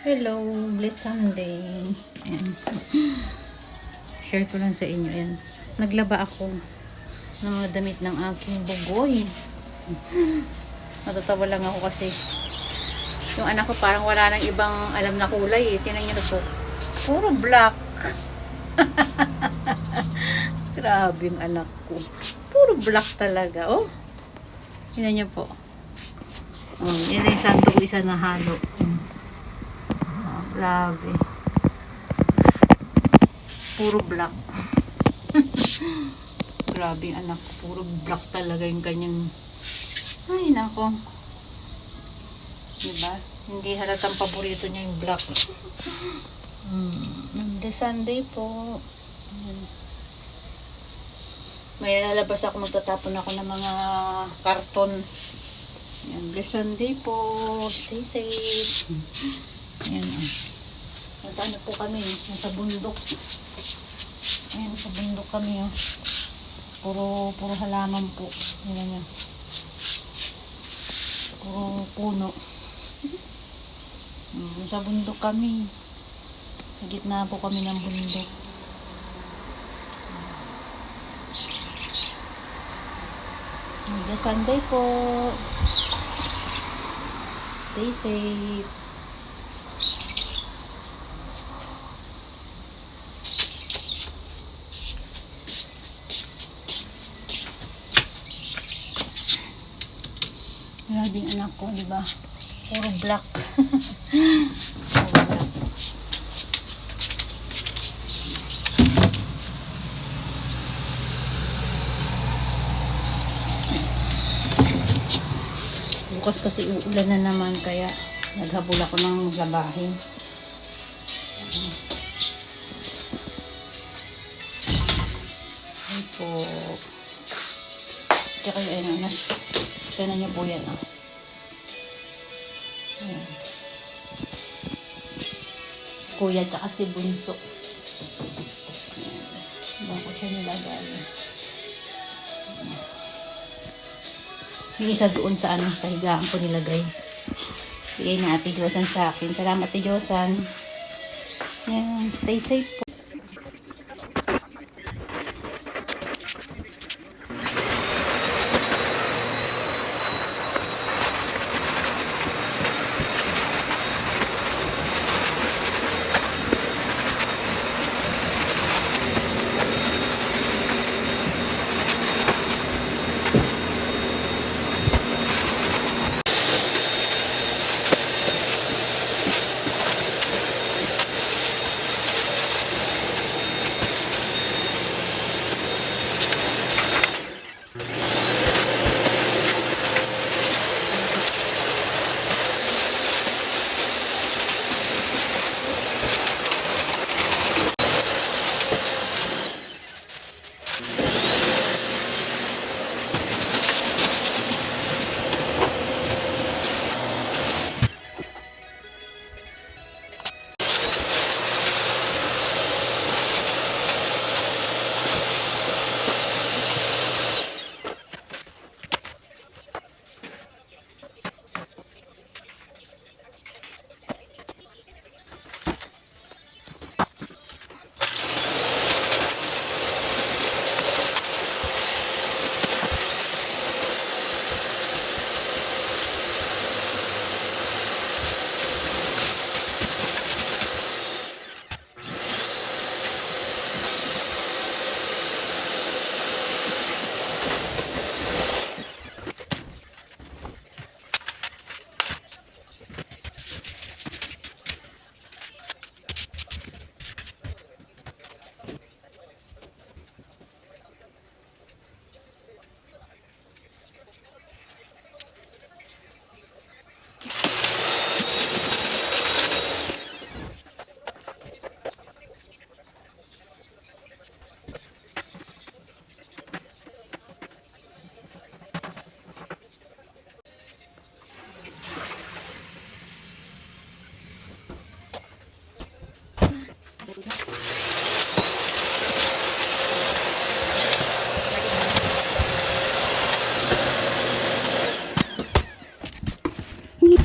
Hello, Bless Sunday. Ayan. Share ko lang sa inyo. Ayan. Naglaba ako ng mga damit ng aking bugoy. Natatawa lang ako kasi yung anak ko parang wala nang ibang alam na kulay eh. Tingnan niyo na po. Puro black. Grabe yung anak ko. Puro black talaga. Oh. Tingnan niyo po. Oh, yan yung santo ko isa na halo. Grabe. Puro black. Grabe yung anak ko. Puro black talaga yung kanyang... Ay, nako. Diba? Hindi halatang paborito niya yung black. Monday, Sunday po. May lalabas ako, magtatapon ako ng mga karton. Ayan, Bless Sunday po. Stay safe. Ayan. Nasa ano po kami, nasa bundok. Ayan, nasa bundok kami. Oh. Puro halaman po. Ayan yan. Puro puno. Nasa bundok kami. Sa gitna po kami ng bundok. Monday, Sunday po. Stay safe. Grabe yung anak ko, diba? Puro black. Puro black. Bukas kasi uulan na naman, kaya naghabol ako ng labahin. Ay po. Kaya kayo ayun na. Tignan niyo po yan. Oh. Ayan. Kuya tsaka si Bunso. Ayan. Bako siya nilagay. Yung isa doon sa ano, sa higaan ko nilagay. Bigay na Ate Josan sa akin. Salamat Ate Josan. Ayan. Stay safe po.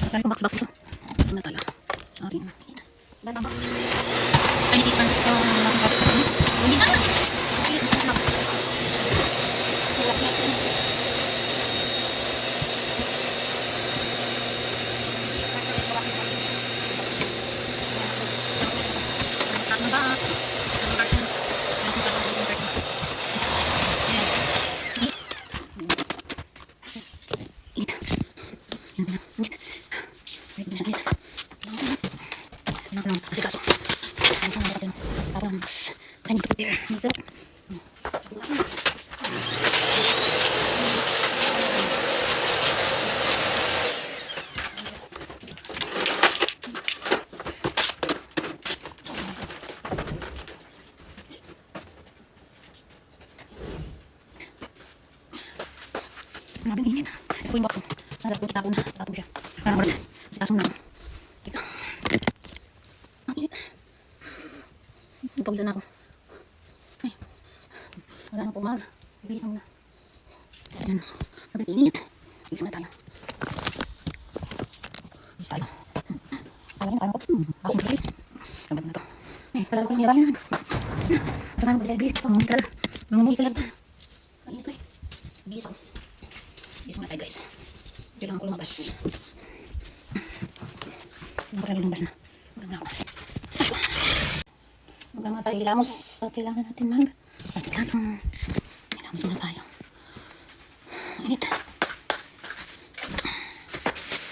Dami pang box-box ito. Ito na tala. Ating Kasi kaso, masama na kasi parang mas I need to prepare myself. Grabe init. Ito yung bakto. Narapunta ko na. Tatong siya. Parang oras. Kasi kaso na. Ito. Ang init. Napagisan na ako. Ay. Wala na po mag. Ibigis na muna. Ayan. Sabi init. Ibigis na tayo. Ibigis tayo. Alam na tayo ako. Ako mabigalit. Sabat na to. Ay, palalo ko lang yabayan na. Kasama na mabigalit. Ito, mga ital. Mga mga ital. Ang init ko eh. Ibigis ako. Ibigis muna tayo guys. Kailangan ko lumabas. Kailangan ko lumabas na. Maganda ako. Maganda tayo ilamos. Kailangan natin mag-atikaso. Ilamos muna tayo. Init.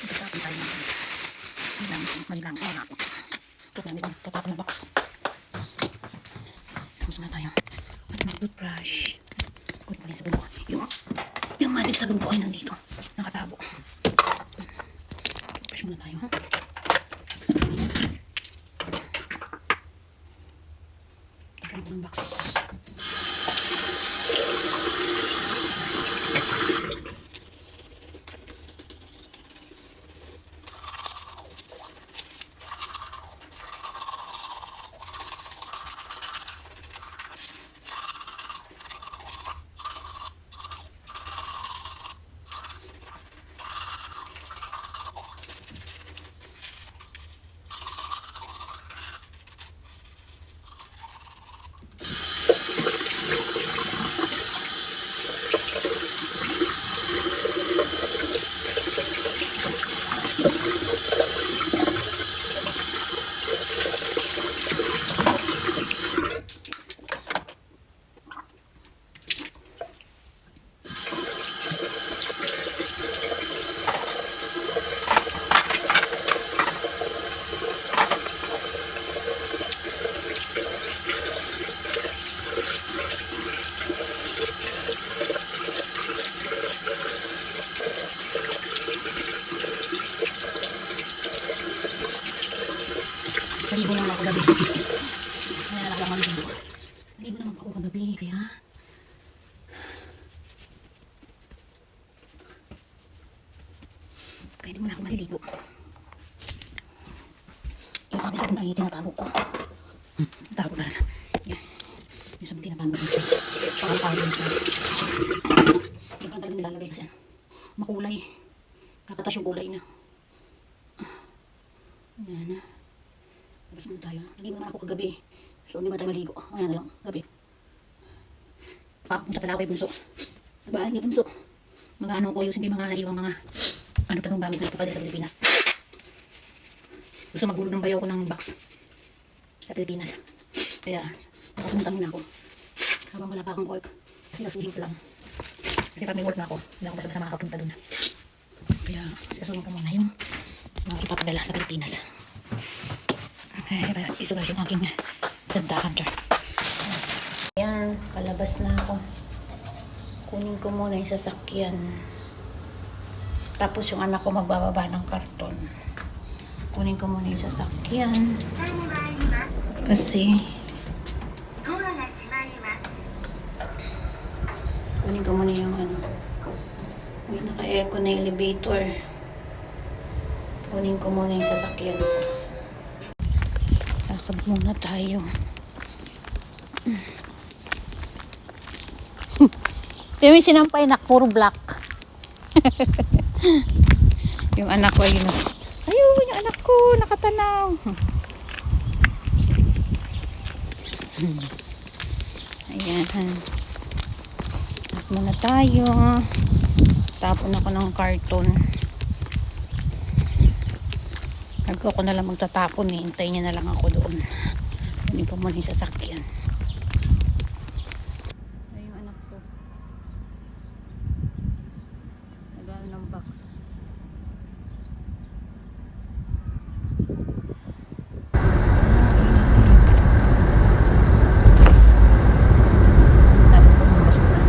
Tatapon tayo. Ilamos muna ako. Ito namin ang tatapon na box. Ilamos muna tayo. At may toothbrush. Kunin ko lang sa sabon ko. Yung magic sabon ko ay nandito. Nakatago. Toothbrush muna tayo. Tagal ko ng box. Naligo naman ako gabi. Kaya lang maligo. Naligo naman ako kagabi. Kaya hindi mo na ako maliligo. Yung kabisa na tinatago ko. Tago talaga. Yung sabi tinatago ko. Pakal-pakal din siya. Yung talaga nilalagay kasi makulay. Kakatas yung kulay na. Ayan na. Tapos muna tayo. Naligo naman ako kagabi. So, hindi ba tayo maligo? Ayan na lang. Gabi. Punta pala ako kay Bunso. Bahay ni Bunso. Mga ano ko yung hindi mga naiwang mga ano pa nung gamit na ipapadala sa Pilipinas. Gusto magulo ng bayaw ko ng box sa Pilipinas. Kaya, nakapunta muna ako. Habang wala pa akong work. Kasi nasuhin ko lang. Kasi pag may work na ako, hindi ako basta makapunta dun. Kaya, sasuhin ko muna yung mga ipapadala sa Pilipinas. Kaya, ito guys yung aking dandahan dyan. Ayan, palabas na ako. Kunin ko muna yung sasakyan. Tapos yung anak ko magbababa ng karton. Kunin ko muna yung sasakyan. Kasi kunin ko muna yung ano. Yung naka-aircon na elevator. Kunin ko muna yung sasakyan. Lakad muna tayo. Ito yung sinampay na puro black. Yung anak ko ayun. Ayun, yung anak ko nakatanaw. Ayan. At muna tayo. Tapon ako ng karton. Sabi ko na lang magtatapon eh. Hintayin niya na lang ako doon. Hindi ko muna yung sasakyan. Ay, yung anak ko. Nagano ng box. Tapos bumabas ko na.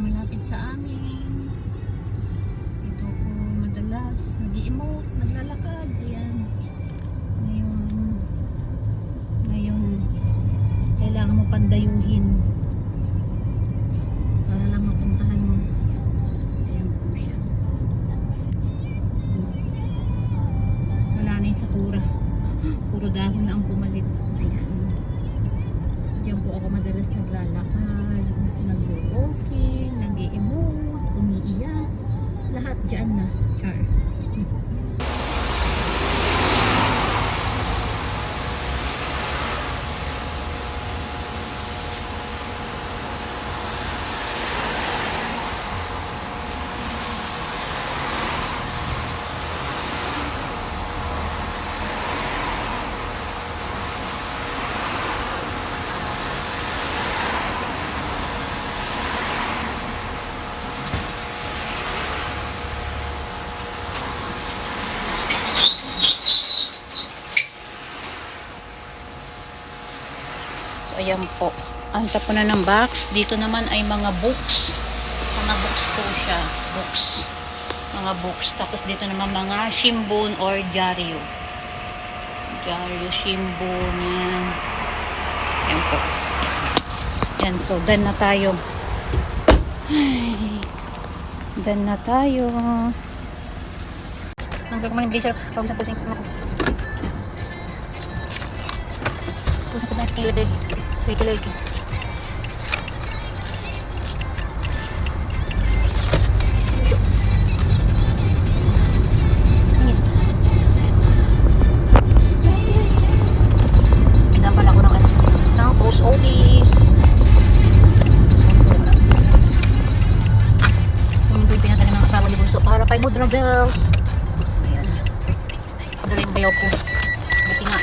Malapit sa amin. Dito ako madalas nag-i-emote, naglalakad. Ayan. Ngayon, kailangan mo pandayuhin para lang mapuntahan mo. Ayan po siya. Wala na yung sakura. Puro dahon na ang pumalit. Ayan. Diyan po ako madalas naglalakad, nag-walking, nag-i-emote, umiiyak. Lahat dyan na. Char. So, ayan po. Ang tapo na ng box. Dito naman ay mga books. Mga books po siya. Books. Mga books. Tapos dito naman mga shimbun or dyaryo. Dyaryo, shimbun. Yan. Ayan po. Yan. So, done na tayo. Ay. Done na tayo. Hanggang kumain ng diesel. Pag-usap-usap ko. Pusap ko na kilid eh. Lagi-lagi. Pindan pala ko ng post office. Yung ito yung pinatanim ng asawa ni Bunso para kay Mudra Bells. Ayan. Padala yung bayaw ko. Buti nga.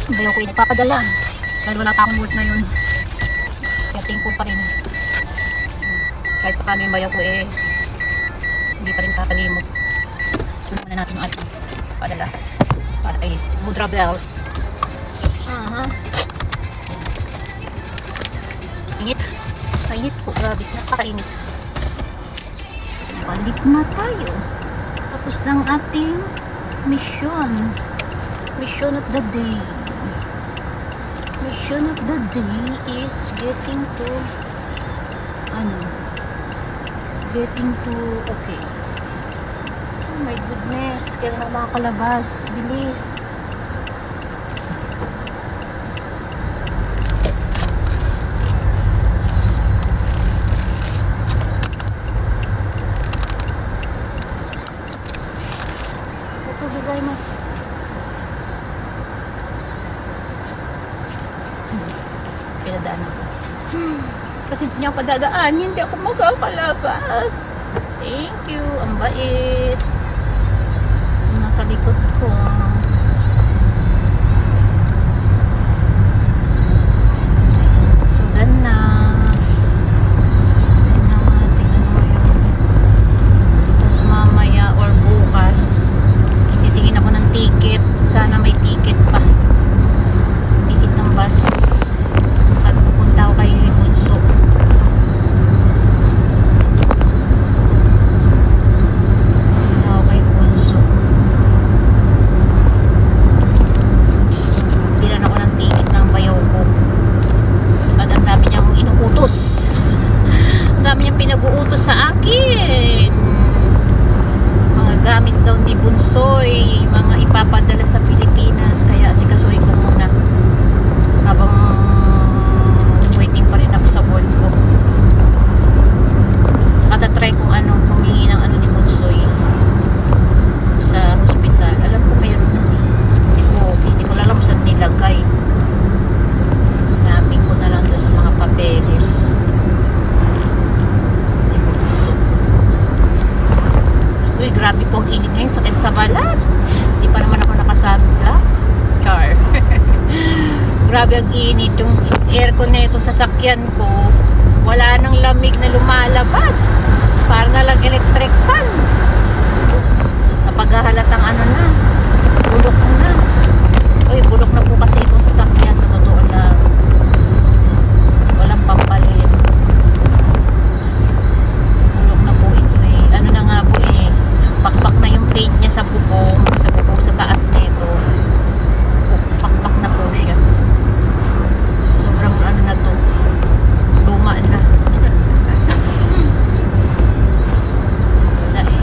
Yung bayaw ko yung nagpapadala. Dahil wala pa akong work na yun. Kaya thankful pa rin. Kahit pa paano yung bayaw ko eh, hindi pa rin kakalimot. Sunan na natin yung ating padala. Para kay Mudra Bells. Init. Kainit po. Grabe. Napakainit. Balik na tayo. Tapos ng ating mission. Mission of the day. Mission of the day is getting to okay. Oh my goodness, kailan ako makakalabas? Bilis. Ito gozaimasu. Pinadaan ako. Kasi hindi niya padadaan, hindi ako makakalabas. Thank you. Ang bait. Nasa likod ko. So, done na. Tingnan mo yun. Tapos mamaya or bukas, titingin ako ng ticket. Sana may ticket pa. Ticket ng bus. At pupunta ako kay Bunso. Bilan ako ng ticket ng bayaw ko. At ang dami niyang daw ni Bunsoy, mga ipapadala sa Pilipinas, kaya asikasuhin ko muna habang waiting pa rin ako sa board ko. Katatry kung humingi ng ni Bunsoy sa hospital. Alam ko mayroon na hindi ko alam saan nilagay. Hanapin ko na lang doon sa mga papeles. Uy, grabe po ang init ngayon. Sakit sa balat. Hindi pa naman ako naka-sunblock. Char. Grabe ang init. Yung aircon na itong sasakyan ko, wala nang lamig na lumalabas. Para na lang electric fan. Napaghahalatang na. Bulok na. Uy, bulok na po kasi itong sasakyan. Sa totoo lang. Walang pampalit. Bulok na po ito eh. Ano na nga po eh. Pakpak na yung paint niya sa bubong sa taas nito. Pakpak na po siya. Sobrang na to. Luma na. Wala eh.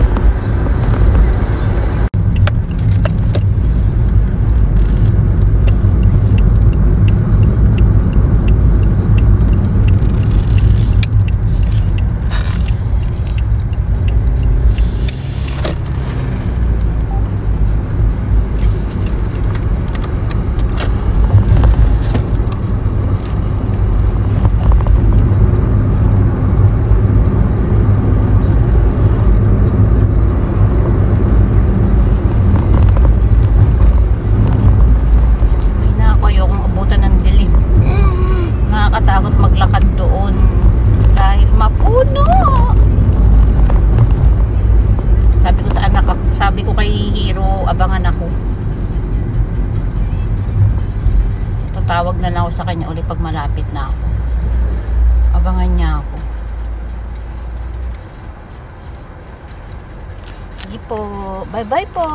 Nakakatakot maglakad doon dahil mapuno. Sabi ko sa anak ko, sabi ko kay Hiro, abangan ako. Tatawag na lang ako sa kanya ulit pag malapit na ako. Abangan niya ako. Sige po. Bye bye po.